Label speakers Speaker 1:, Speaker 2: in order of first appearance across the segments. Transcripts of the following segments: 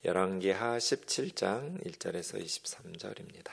Speaker 1: 열왕기하 17장 1절에서 23절입니다.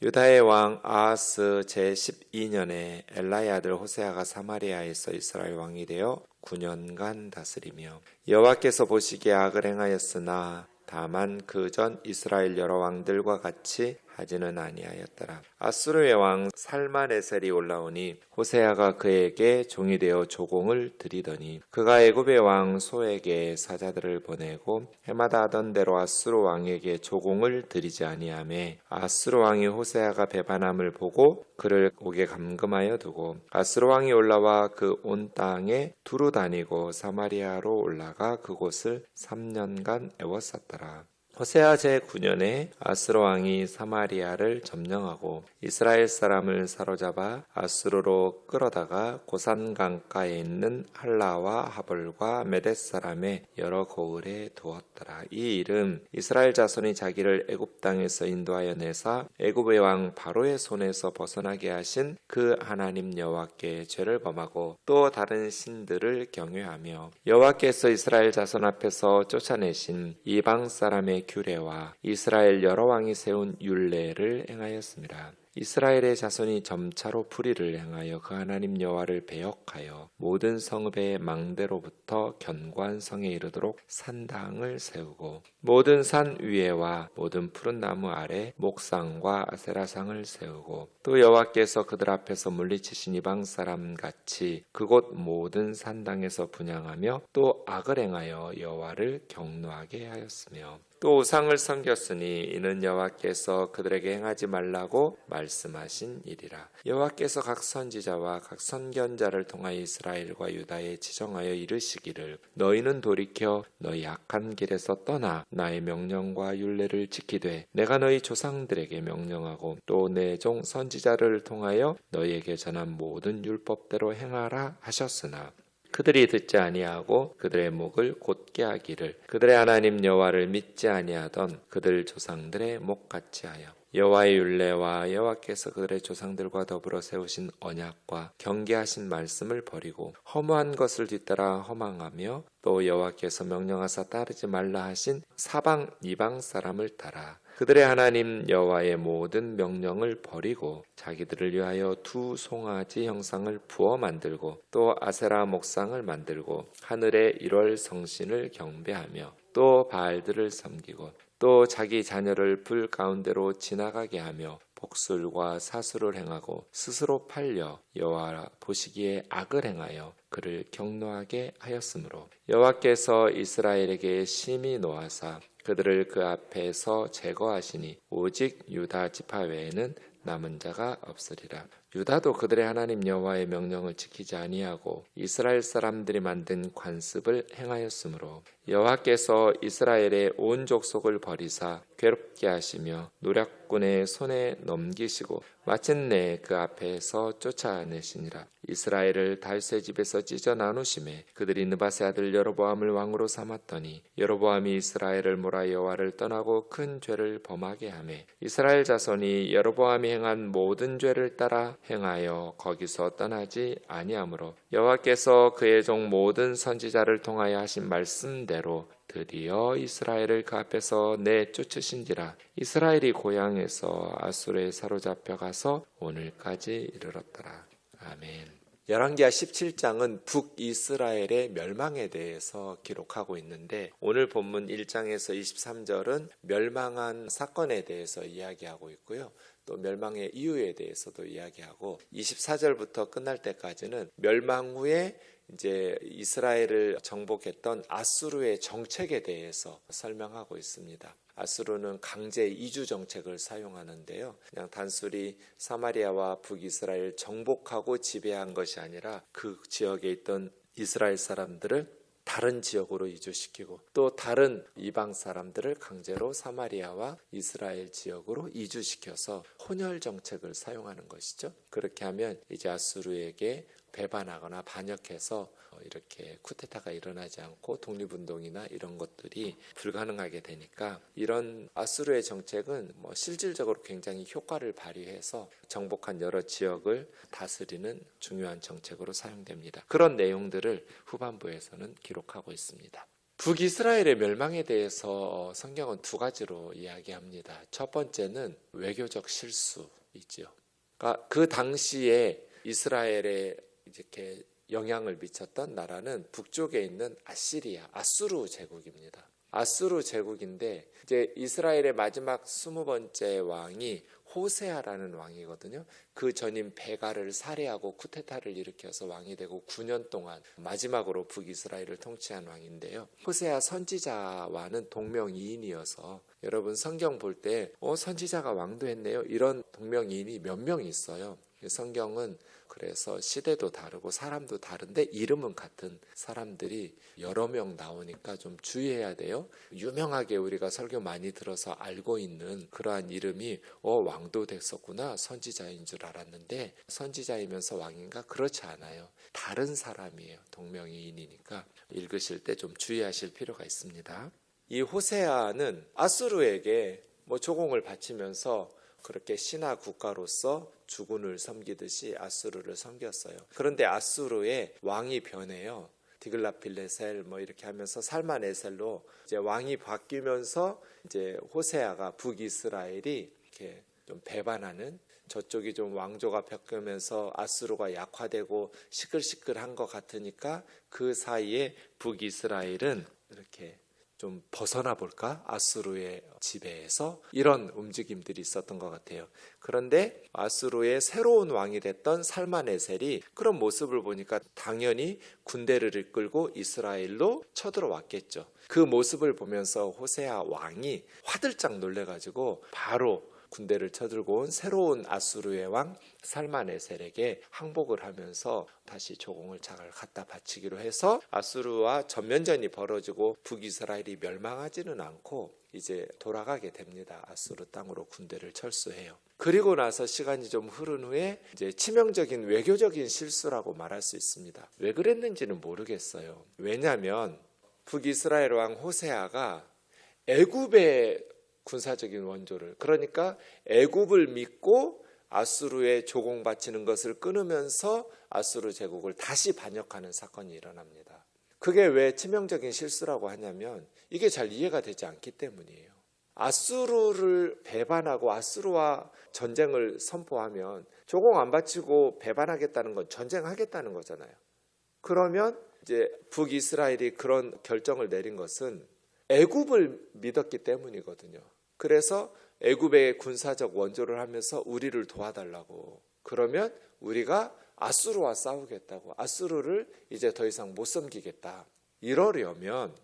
Speaker 1: 유다의 왕 아하스 제12년에 엘라의 아들 호세아가 사마리아에서 이스라엘 왕이 되어 9년간 다스리며 여호와께서 보시기에 악을 행하였으나 다만 그 전 이스라엘 여러 왕들과 같이 하지는 아니하였더라. 아수르의 왕 살마네셀이 올라오니 호세아가 그에게 종이 되어 조공을 드리더니 그가 애굽의 왕 소에게 사자들을 보내고 해마다 하던 대로 아수르 왕에게 조공을 드리지 아니하매 아수르 왕이 호세아가 배반함을 보고 그를 옥에 감금하여 두고 아수르 왕이 올라와 그 온 땅에 두루 다니고 사마리아로 올라가 그곳을 3년간 애워쌌더라. 호세아 제9년에 아수르 왕이 사마리아를 점령하고 이스라엘 사람을 사로잡아 아수르로 끌어다가 고산 강가에 있는 할라와 하볼과 메댓 사람의 여러 고을에 두었더라. 이 일은 이스라엘 자손이 자기를 애굽 땅에서 인도하여 내사 애굽의 왕 바로의 손에서 벗어나게 하신 그 하나님 여호와께 죄를 범하고 또 다른 신들을 경외하며 여호와께서 이스라엘 자손 앞에서 쫓아내신 이방 사람의 규례와 이스라엘 여러 왕이 세운 율례를 행하였습니다. 이스라엘의 자손이 점차로 불의를 행하여 그 하나님 여호와를 배역하여 모든 성읍의 망대로부터 견고한 성에 이르도록 산당을 세우고 모든 산 위에와 모든 푸른 나무 아래 목상과 아세라상을 세우고 또 여호와께서 그들 앞에서 물리치신 이방 사람 같이 그곳 모든 산당에서 분향하며 또 악을 행하여 여호와를 경노하게 하였으며 또 우상을 섬겼으니 이는 여호와께서 그들에게 행하지 말라고 말씀하신 일이라. 여호와께서 각 선지자와 각 선견자를 통하여 이스라엘과 유다에 지정하여 이르시기를 너희는 돌이켜 너희 악한 길에서 떠나 나의 명령과 율례를 지키되 내가 너희 조상들에게 명령하고 또 내 종 선지자를 통하여 너희에게 전한 모든 율법대로 행하라 하셨으나 그들이 듣지 아니하고 그들의 목을 곧게 하기를 그들의 하나님 여호와를 믿지 아니하던 그들 조상들의 목같이 하여 여호와의 율례와 여호와께서 그들의 조상들과 더불어 세우신 언약과 경계하신 말씀을 버리고 허무한 것을 뒤따라 허망하며 또 여호와께서 명령하사 따르지 말라 하신 사방 이방 사람을 따라 그들의 하나님 여호와의 모든 명령을 버리고 자기들을 위하여 두 송아지 형상을 부어 만들고 또 아세라 목상을 만들고 하늘의 1월 성신을 경배하며 또 바알들을 섬기고 또 자기 자녀를 불 가운데로 지나가게 하며 복술과 사수를 행하고 스스로 팔려 여호와 보시기에 악을 행하여 그를 경노하게 하였으므로 여호와께서 이스라엘에게 심히 노하사 그들을 그 앞에서 제거하시니 오직 유다 지파 외에는 남은 자가 없으리라. 유다도 그들의 하나님 여호와의 명령을 지키지 아니하고 이스라엘 사람들이 만든 관습을 행하였으므로 여호와께서 이스라엘의 온 족속을 버리사 괴롭게 하시며 노략군의 손에 넘기시고 마침내 그 앞에서 쫓아내시니라. 이스라엘을 다윗의 집에서 찢어 나누심에 그들이 느밧의 아들 여로보암을 왕으로 삼았더니 여로보암이 이스라엘을 몰아 여호와를 떠나고 큰 죄를 범하게 하매 이스라엘 자손이 여로보암이 행한 모든 죄를 따라 행하여 거기서 떠나지 아니하므로 여호와께서 그의 종 모든 선지자를 통하여 하신 말씀대로 드디어 이스라엘을 그 앞에서 내쫓으신지라. 이스라엘이 고향에서 아수르에 사로잡혀 가서 오늘까지 이르렀더라. 아멘. 열왕기하 17장은 북이스라엘의 멸망에 대해서 기록하고 있는데 오늘 본문 1장에서 23절은 멸망한 사건에 대해서 이야기하고 있고요. 또 멸망의 이유에 대해서도 이야기하고 24절부터 끝날 때까지는 멸망 후에 이제 이스라엘을 정복했던 아수르의 정책에 대해서 설명하고 있습니다. 아수르는 강제 이주 정책을 사용하는데요. 그냥 단순히 사마리아와 북이스라엘 정복하고 지배한 것이 아니라 그 지역에 있던 이스라엘 사람들을 다른 지역으로 이주시키고 또 다른 이방 사람들을 강제로 사마리아와 이스라엘 지역으로 이주시켜서 혼혈 정책을 사용하는 것이죠. 그렇게 하면 이제 아수르에게 배반하거나 반역해서 이렇게 쿠데타가 일어나지 않고 독립운동이나 이런 것들이 불가능하게 되니까 이런 아수르의 정책은 실질적으로 굉장히 효과를 발휘해서 정복한 여러 지역을 다스리는 중요한 정책으로 사용됩니다. 그런 내용들을 후반부에서는 기록하고 있습니다. 북이스라엘의 멸망에 대해서 성경은 두 가지로 이야기합니다. 첫 번째는 외교적 실수이죠. 그러니까 그 당시에 이스라엘에 이렇게 영향을 미쳤던 나라는 북쪽에 있는 아시리아, 아수르 제국입니다. 아수르 제국인데 이제 이스라엘의 마지막 20번째 왕이 호세아라는 왕이거든요. 그 전인 베가를 살해하고 쿠데타를 일으켜서 왕이 되고 9년 동안 마지막으로 북이스라엘을 통치한 왕인데요. 호세아 선지자와는 동명이인이어서 여러분 성경 볼 때 선지자가 왕도 했네요. 이런 동명이인이 몇 명 있어요. 성경은 그래서 시대도 다르고 사람도 다른데 이름은 같은 사람들이 여러 명 나오니까 좀 주의해야 돼요. 유명하게 우리가 설교 많이 들어서 알고 있는 그러한 이름이 왕도 됐었구나, 선지자인 줄 알았는데 선지자이면서 왕인가? 그렇지 않아요. 다른 사람이에요. 동명이인이니까 읽으실 때 좀 주의하실 필요가 있습니다. 이 호세아는 아수르에게 조공을 바치면서 그렇게 신하 국가로서 주군을 섬기듯이 아수르를 섬겼어요. 그런데 아수르의 왕이 변해요. 디글랏필레셀 이렇게 하면서 살만에셀로 이제 왕이 바뀌면서 이제 호세아가 북이스라엘이 이렇게 좀 배반하는, 저쪽이 좀 왕조가 바뀌면서 아수르가 약화되고 시끌시끌한 것 같으니까 그 사이에 북이스라엘은 이렇게 좀 벗어나 볼까? 아수르의 지배에서 이런 움직임들이 있었던 것 같아요. 그런데 아수르의 새로운 왕이 됐던 살만에셀이 그런 모습을 보니까 당연히 군대를 이끌고 이스라엘로 쳐들어왔겠죠. 그 모습을 보면서 호세아 왕이 화들짝 놀래가지고 바로 군대를 쳐들고 온 새로운 아수르의 왕 살만에셀에게 항복을 하면서 다시 조공을 잘 갖다 바치기로 해서 아수르와 전면전이 벌어지고 북이스라엘이 멸망하지는 않고 이제 돌아가게 됩니다. 아수르 땅으로 군대를 철수해요. 그리고 나서 시간이 좀 흐른 후에 이제 치명적인 외교적인 실수라고 말할 수 있습니다. 왜 그랬는지는 모르겠어요. 왜냐하면 북이스라엘 왕 호세아가 애굽의 군사적인 원조를, 그러니까 애굽을 믿고 아수르에 조공 바치는 것을 끊으면서 아수르 제국을 다시 반역하는 사건이 일어납니다. 그게 왜 치명적인 실수라고 하냐면 이게 잘 이해가 되지 않기 때문이에요. 아수르를 배반하고 아수르와 전쟁을 선포하면 조공 안 바치고 배반하겠다는 건 전쟁하겠다는 거잖아요. 그러면 이제 북이스라엘이 그런 결정을 내린 것은 애굽을 믿었기 때문이거든요. 그래서 애굽의 군사적 원조를 하면서 우리를 도와달라고, 그러면 우리가 아수르와 싸우겠다고, 아수르를 이제 더 이상 못 섬기겠다, 이러려면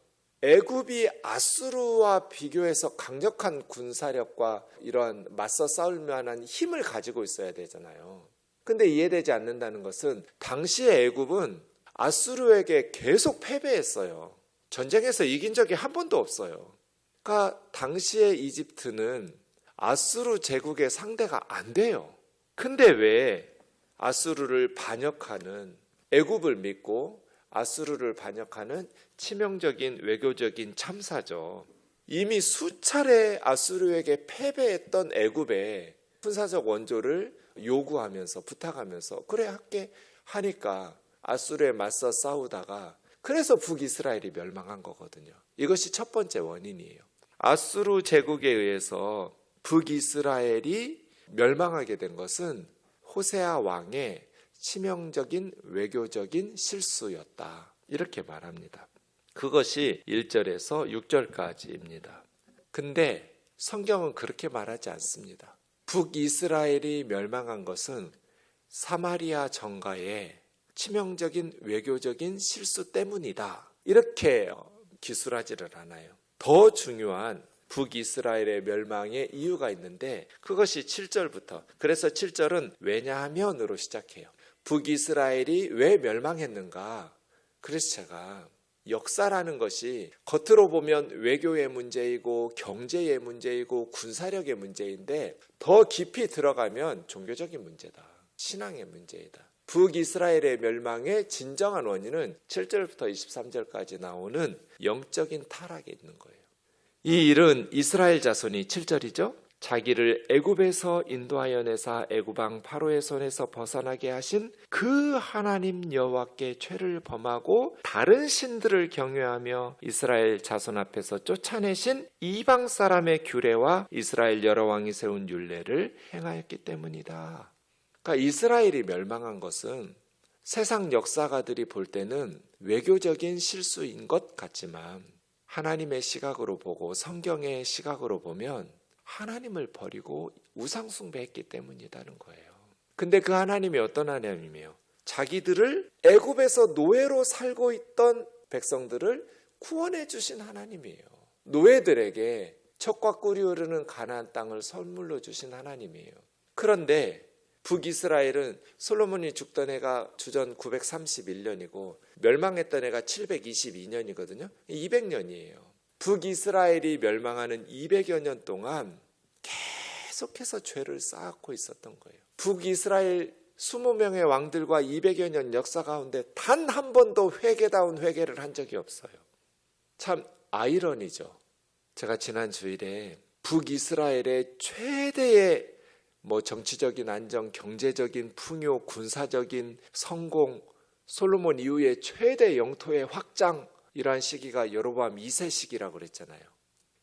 Speaker 1: 애굽이 아수르와 비교해서 강력한 군사력과 이러한 맞서 싸울 만한 힘을 가지고 있어야 되잖아요. 근데 이해되지 않는다는 것은 당시의 애굽은 아수르에게 계속 패배했어요. 전쟁에서 이긴 적이 한 번도 없어요. 그러니까 당시의 이집트는 아수르 제국의 상대가 안 돼요. 근데 왜 아수르를 반역하는, 애굽을 믿고 아수르를 반역하는 치명적인 외교적인 참사죠. 이미 수차례 아수르에게 패배했던 애굽의 군사적 원조를 요구하면서 부탁하면서 그래 할게 하니까 아수르에 맞서 싸우다가 그래서 북이스라엘이 멸망한 거거든요. 이것이 첫 번째 원인이에요. 아수르 제국에 의해서 북이스라엘이 멸망하게 된 것은 호세아 왕의 치명적인 외교적인 실수였다, 이렇게 말합니다. 그것이 1절에서 6절까지입니다. 근데 성경은 그렇게 말하지 않습니다. 북이스라엘이 멸망한 것은 사마리아 정가의 치명적인 외교적인 실수 때문이다, 이렇게 기술하지를 않아요. 더 중요한 북이스라엘의 멸망의 이유가 있는데 그것이 7절부터, 그래서 7절은 왜냐하면으로 시작해요. 북이스라엘이 왜 멸망했는가? 그래서 제가 역사라는 것이 겉으로 보면 외교의 문제이고 경제의 문제이고 군사력의 문제인데 더 깊이 들어가면 종교적인 문제다, 신앙의 문제이다. 북이스라엘의 멸망의 진정한 원인은 7절부터 23절까지 나오는 영적인 타락에 있는 거예요. 이 일은 이스라엘 자손이 7절이죠. 자기를 애굽에서 인도하여 내사 애굽 왕 바로의 손에서 벗어나게 하신 그 하나님 여호와께 죄를 범하고 다른 신들을 경외하며 이스라엘 자손 앞에서 쫓아내신 이방 사람의 규례와 이스라엘 여러 왕이 세운 율례를 행하였기 때문이다. 그러니까 이스라엘이 멸망한 것은 세상 역사가들이 볼 때는 외교적인 실수인 것 같지만 하나님의 시각으로 보고 성경의 시각으로 보면 하나님을 버리고 우상 숭배했기 때문이라는 거예요. 근데 그 하나님이 어떤 하나님이에요? 자기들을 애굽에서 노예로 살고 있던 백성들을 구원해 주신 하나님이에요. 노예들에게 젖과 꿀이 흐르는 가나안 땅을 선물로 주신 하나님이에요. 그런데 북이스라엘은 솔로몬이 죽던 해가 주전 931년이고 멸망했던 해가 722년이거든요. 200년이에요. 북이스라엘이 멸망하는 200여 년 동안 계속해서 죄를 쌓고 있었던 거예요. 북이스라엘 20명의 왕들과 200여 년 역사 가운데 단 한 번도 회개다운 회개를 한 적이 없어요. 참 아이러니죠. 제가 지난 주일에 북이스라엘의 최대의 정치적인 안정, 경제적인 풍요, 군사적인 성공, 솔로몬 이후의 최대 영토의 확장, 이러한 시기가 여로보암 2세 시기라고 그랬잖아요.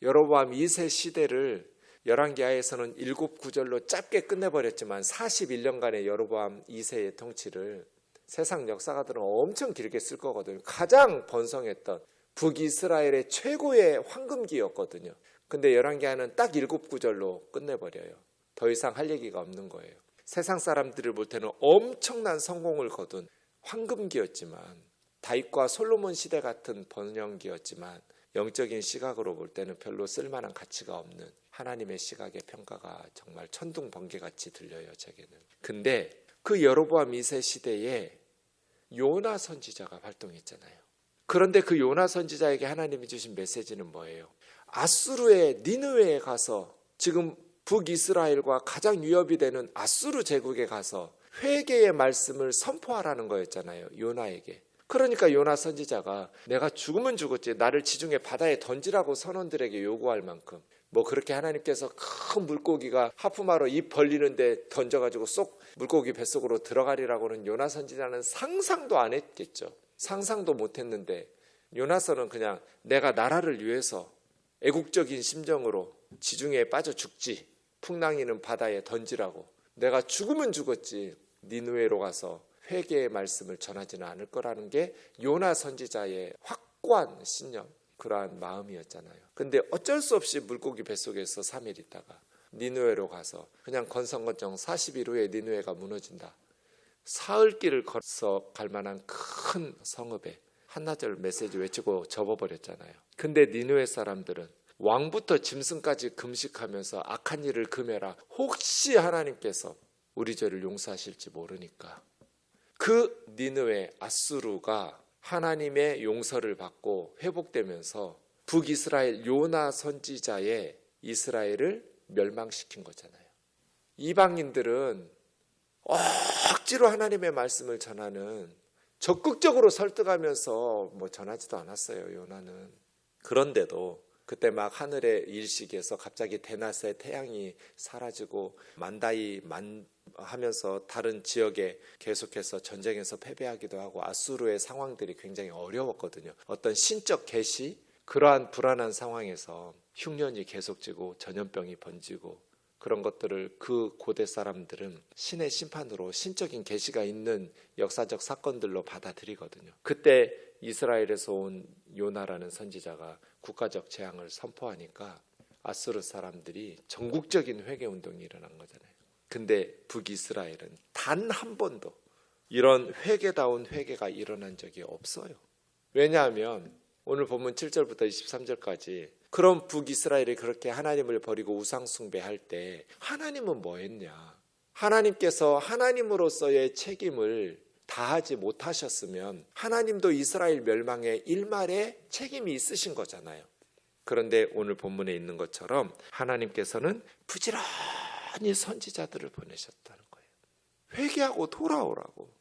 Speaker 1: 여로보암 2세 시대를 열왕기하에서는 7구절로 짧게 끝내버렸지만 41년간의 여로보암 2세의 통치를 세상 역사가들은 엄청 길게 쓸 거거든요. 가장 번성했던 북이스라엘의 최고의 황금기였거든요. 근데 열왕기하는 딱 7구절로 끝내버려요. 더 이상 할 얘기가 없는 거예요. 세상 사람들을 볼 때는 엄청난 성공을 거둔 황금기였지만, 다윗과 솔로몬 시대 같은 번영기였지만 영적인 시각으로 볼 때는 별로 쓸만한 가치가 없는 하나님의 시각의 평가가 정말 천둥번개같이 들려요, 제게는. 근데 그 여로보암 2세 시대에 요나 선지자가 활동했잖아요. 그런데 그 요나 선지자에게 하나님이 주신 메시지는 뭐예요? 아수르의 니느웨에 가서, 지금 북이스라엘과 가장 위협이 되는 아수르 제국에 가서 회개의 말씀을 선포하라는 거였잖아요, 요나에게. 그러니까 요나 선지자가 내가 죽으면 죽었지, 나를 지중해 바다에 던지라고 선원들에게 요구할 만큼, 그렇게 하나님께서 큰 물고기가 하프마로 입 벌리는데 던져가지고 쏙 물고기 뱃속으로 들어가리라고는 요나 선지자는 상상도 안 했겠죠. 상상도 못했는데 요나서는 그냥 내가 나라를 위해서 애국적인 심정으로 지중해에 빠져 죽지, 풍랑이는 바다에 던지라고, 내가 죽으면 죽었지 니느웨로 가서 회개의 말씀을 전하지는 않을 거라는 게 요나 선지자의 확고한 신념, 그러한 마음이었잖아요. 근데 어쩔 수 없이 물고기 뱃속에서 3일 있다가 니느웨로 가서 그냥 건성건정 40일 후에 니느웨가 무너진다. 사흘길을 걸어서 갈 만한 큰 성읍에 한나절 메시지 외치고 접어버렸잖아요. 근데 니느웨 사람들은 왕부터 짐승까지 금식하면서 악한 일을 금해라, 혹시 하나님께서 우리 죄를 용서하실지 모르니까 그 니느웨 아수르가 하나님의 용서를 받고 회복되면서 북이스라엘 요나 선지자의 이스라엘을 멸망시킨 거잖아요. 이방인들은 억지로 하나님의 말씀을 전하는, 적극적으로 설득하면서 전하지도 않았어요, 요나는. 그런데도 그때 막 하늘의 일식에서 갑자기 대낮에 태양이 사라지고 만다이 하면서 다른 지역에 계속해서 전쟁에서 패배하기도 하고 아수르의 상황들이 굉장히 어려웠거든요. 어떤 신적 계시, 그러한 불안한 상황에서 흉년이 계속지고 전염병이 번지고 그런 것들을 그 고대 사람들은 신의 심판으로 신적인 계시가 있는 역사적 사건들로 받아들이거든요. 그때 이스라엘에서 온 요나라는 선지자가 국가적 재앙을 선포하니까 아수르 사람들이 전국적인 회개 운동이 일어난 거잖아요. 근데 북이스라엘은 단 한 번도 이런 회개다운 회개가 일어난 적이 없어요. 왜냐하면 오늘 본문 7절부터 23절까지 그런 북이스라엘이 그렇게 하나님을 버리고 우상 숭배할 때 하나님은 뭐 했냐? 하나님께서 하나님으로서의 책임을 다하지 못하셨으면 하나님도 이스라엘 멸망의 일말에 책임이 있으신 거잖아요. 그런데 오늘 본문에 있는 것처럼 하나님께서는 부지런히 선지자들을 보내셨다는 거예요. 회개하고 돌아오라고.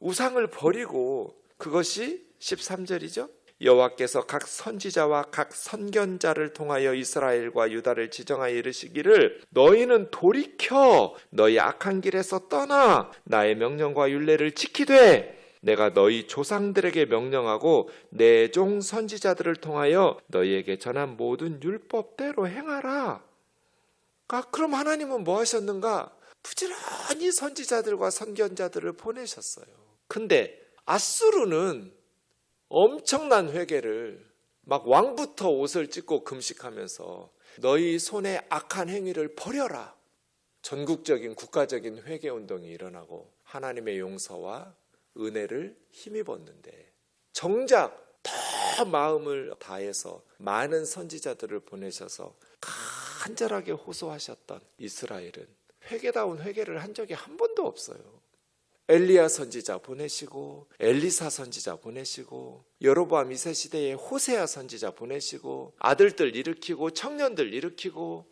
Speaker 1: 우상을 버리고, 그것이 13절이죠. 여호와께서 각 선지자와 각 선견자를 통하여 이스라엘과 유다를 지정하여 이르시기를 너희는 돌이켜 너희 악한 길에서 떠나 나의 명령과 율례를 지키되 내가 너희 조상들에게 명령하고 내 종 선지자들을 통하여 너희에게 전한 모든 율법대로 행하라. 그럼 하나님은 뭐 하셨는가? 부지런히 선지자들과 선견자들을 보내셨어요. 근데 앗수르는 엄청난 회개를 막 왕부터 옷을 찢고 금식하면서 너희 손의 악한 행위를 버려라. 전국적인 국가적인 회개 운동이 일어나고 하나님의 용서와 은혜를 힘입었는데 정작 더 마음을 다해서 많은 선지자들을 보내셔서 간절하게 호소하셨던 이스라엘은 회개다운 회개를 한 적이 한 번도 없어요. 엘리야 선지자 보내시고 엘리사 선지자 보내시고 여로보암 2세 시대에 호세아 선지자 보내시고 아들들 일으키고 청년들 일으키고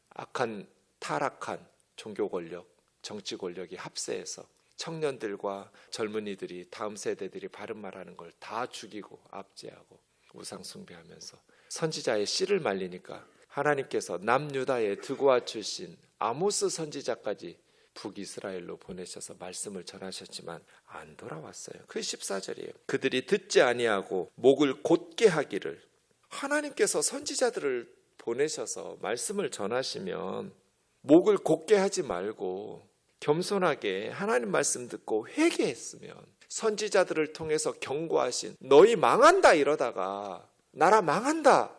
Speaker 1: 악한 타락한 종교 권력, 정치 권력이 합세해서 청년들과 젊은이들이 다음 세대들이 바른 말하는 걸 다 죽이고 압제하고 우상 숭배하면서 선지자의 씨를 말리니까 하나님께서 남유다의 드고아 출신 아모스 선지자까지 북이스라엘로 보내셔서 말씀을 전하셨지만 안 돌아왔어요. 그 14절이에요. 그들이 듣지 아니하고 목을 곧게 하기를. 하나님께서 선지자들을 보내셔서 말씀을 전하시면 목을 곧게 하지 말고 겸손하게 하나님 말씀 듣고 회개했으면 선지자들을 통해서 경고하신 너희 망한다 이러다가 나라 망한다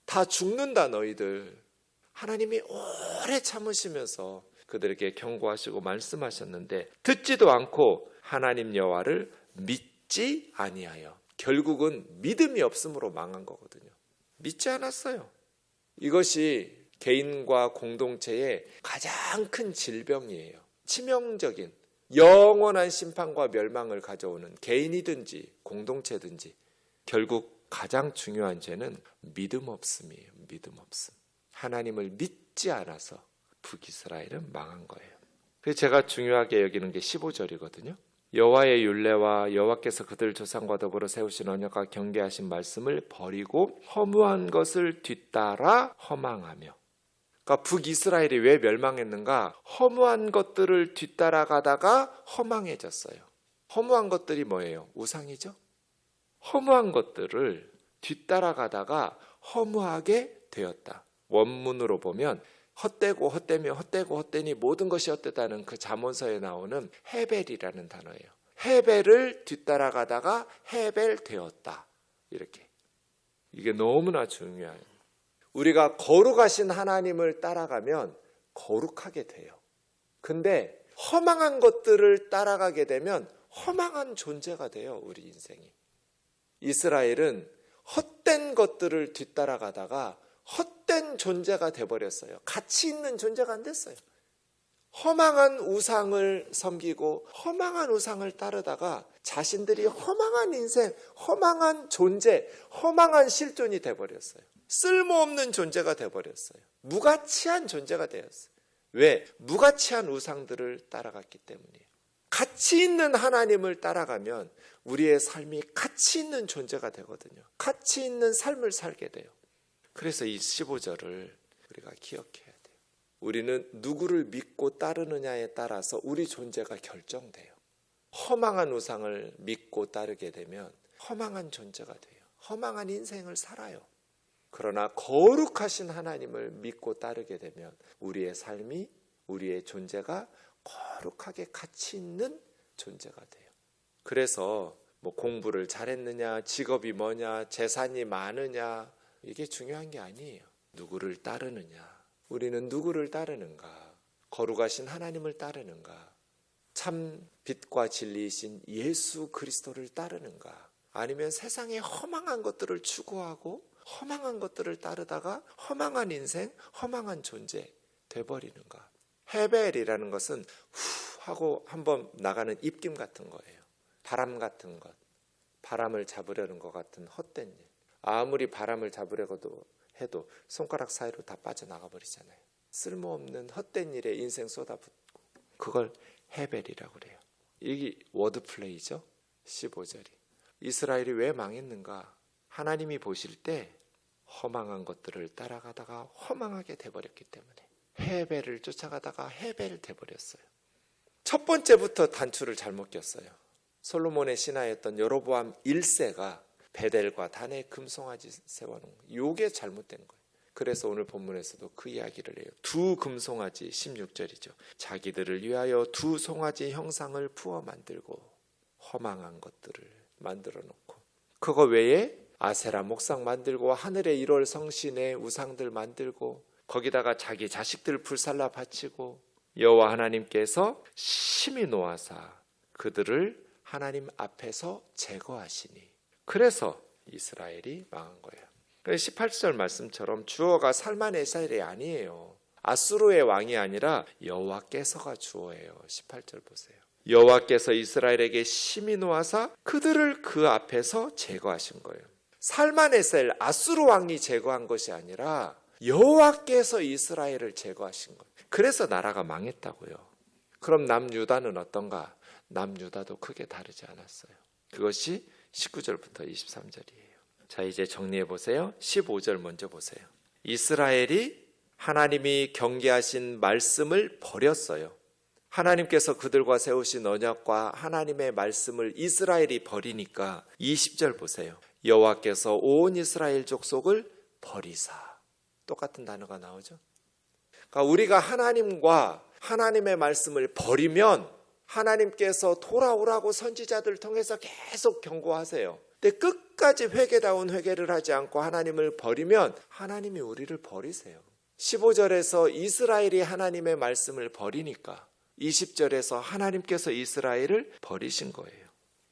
Speaker 1: 다 죽는다 너희들 하나님이 오래 참으시면서 그들에게 경고하시고 말씀하셨는데 듣지도 않고 하나님 여호와를 믿지 아니하여 결국은 믿음이 없음으로 망한 거거든요. 믿지 않았어요. 이것이 개인과 공동체의 가장 큰 질병이에요. 치명적인 영원한 심판과 멸망을 가져오는 개인이든지 공동체든지 결국 가장 중요한 죄는 믿음 없음이에요. 믿음 없음. 하나님을 믿지 않아서 북이스라엘은 망한 거예요. 그래서 제가 중요하게 여기는 게 15절이거든요. 여호와의 율례와 여호와께서 그들 조상과 더불어 세우신 언약과 경계하신 말씀을 버리고 허무한 것을 뒤따라 허망하며. 그러니까 북이스라엘이 왜 멸망했는가? 허무한 것들을 뒤따라가다가 허망해졌어요. 허무한 것들이 뭐예요? 우상이죠. 허무한 것들을 뒤따라가다가 허무하게 되었다. 원문으로 보면 헛되고 헛되며 헛되고 헛되니 모든 것이 헛되다는 그 잠언서에 나오는 헤벨이라는 단어예요. 헤벨을 뒤따라가다가 헤벨 되었다. 이렇게. 이게 너무나 중요해요. 우리가 거룩하신 하나님을 따라가면 거룩하게 돼요. 근데 허망한 것들을 따라가게 되면 허망한 존재가 돼요. 우리 인생이. 이스라엘은 헛된 것들을 뒤따라가다가 헛된 존재가 돼버렸어요. 가치 있는 존재가 안 됐어요. 허망한 우상을 섬기고 허망한 우상을 따르다가 자신들이 허망한 인생, 허망한 존재, 허망한 실존이 돼버렸어요. 쓸모없는 존재가 돼버렸어요. 무가치한 존재가 되었어요. 왜? 무가치한 우상들을 따라갔기 때문이에요. 가치 있는 하나님을 따라가면 우리의 삶이 가치 있는 존재가 되거든요. 가치 있는 삶을 살게 돼요. 그래서 이 15절을 우리가 기억해야 돼요. 우리는 누구를 믿고 따르느냐에 따라서 우리 존재가 결정돼요. 허망한 우상을 믿고 따르게 되면 허망한 존재가 돼요. 허망한 인생을 살아요. 그러나 거룩하신 하나님을 믿고 따르게 되면 우리의 삶이, 우리의 존재가 거룩하게 가치 있는 존재가 돼요. 그래서 뭐 공부를 잘했느냐, 직업이 뭐냐, 재산이 많으냐, 이게 중요한 게 아니에요. 누구를 따르느냐. 우리는 누구를 따르는가? 거룩하신 하나님을 따르는가? 참 빛과 진리이신 예수 그리스도를 따르는가? 아니면 세상의 허망한 것들을 추구하고 허망한 것들을 따르다가 허망한 인생, 허망한 존재 돼버리는가? 헤벨이라는 것은 후 하고 한번 나가는 입김 같은 거예요. 바람 같은 것, 바람을 잡으려는 것 같은 헛된 일. 아무리 바람을 잡으려고 해도 손가락 사이로 다 빠져나가 버리잖아요. 쓸모없는 헛된 일에 인생 쏟아붓고 그걸 헤벨이라고 그래요. 이게 워드플레이죠. 15절이. 이스라엘이 왜 망했는가? 하나님이 보실 때 허망한 것들을 따라가다가 허망하게 돼버렸기 때문에 헤벨을 쫓아가다가 헤벨 돼버렸어요. 첫 번째부터 단추를 잘못 꼈어요. 솔로몬의 신하였던 여로보암 1세가 베델과 단에 금송아지 세워놓은 거예요. 이게 잘못된 거예요. 그래서 오늘 본문에서도 그 이야기를 해요. 두 금송아지 16절이죠. 자기들을 위하여 두 송아지 형상을 부어 만들고 허망한 것들을 만들어 놓고 그거 외에 아세라 목상 만들고 하늘의 1월 성신의 우상들 만들고 거기다가 자기 자식들 불살라 바치고 여호와 하나님께서 심히 노하사 그들을 하나님 앞에서 제거하시니 그래서 이스라엘이 망한 거예요. 18절 말씀처럼 주어가 살만에살이 아니에요. 아수르의 왕이 아니라 여호와께서가 주어예요. 18절 보세요. 여호와께서 이스라엘에게 심히 노하사 그들을 그 앞에서 제거하신 거예요. 살만에살 아수르 왕이 제거한 것이 아니라 여호와께서 이스라엘을 제거하신 거예요. 그래서 나라가 망했다고요. 그럼 남유다는 어떤가? 남유다도 크게 다르지 않았어요. 그것이 19절부터 23절이에요. 자, 이제 정리해 보세요. 15절 먼저 보세요. 이스라엘이 하나님이 경계하신 말씀을 버렸어요. 하나님께서 그들과 세우신 언약과 하나님의 말씀을 이스라엘이 버리니까 20절 보세요. 여호와께서 온 이스라엘 족속을 버리사. 똑같은 단어가 나오죠. 그러니까 우리가 하나님과 하나님의 말씀을 버리면 하나님께서 돌아오라고 선지자들 통해서 계속 경고하세요. 근데 끝까지 회개다운 회개를 하지 않고 하나님을 버리면 하나님이 우리를 버리세요. 15절에서 이스라엘이 하나님의 말씀을 버리니까 20절에서 하나님께서 이스라엘을 버리신 거예요.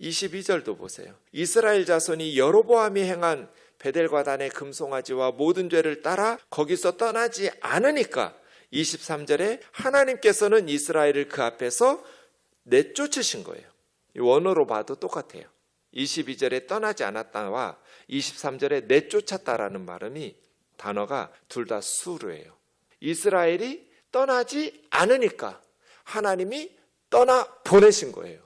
Speaker 1: 22절도 보세요. 이스라엘 자손이 여로보암이 행한 베델과 단의 금송아지와 모든 죄를 따라 거기서 떠나지 않으니까 23절에 하나님께서는 이스라엘을 그 앞에서 내쫓으신 거예요. 원어로 봐도 똑같아요. 22절에 떠나지 않았다와 23절에 내쫓았다라는 발음이 단어가 둘 다 수르예요. 이스라엘이 떠나지 않으니까 하나님이 떠나 보내신 거예요.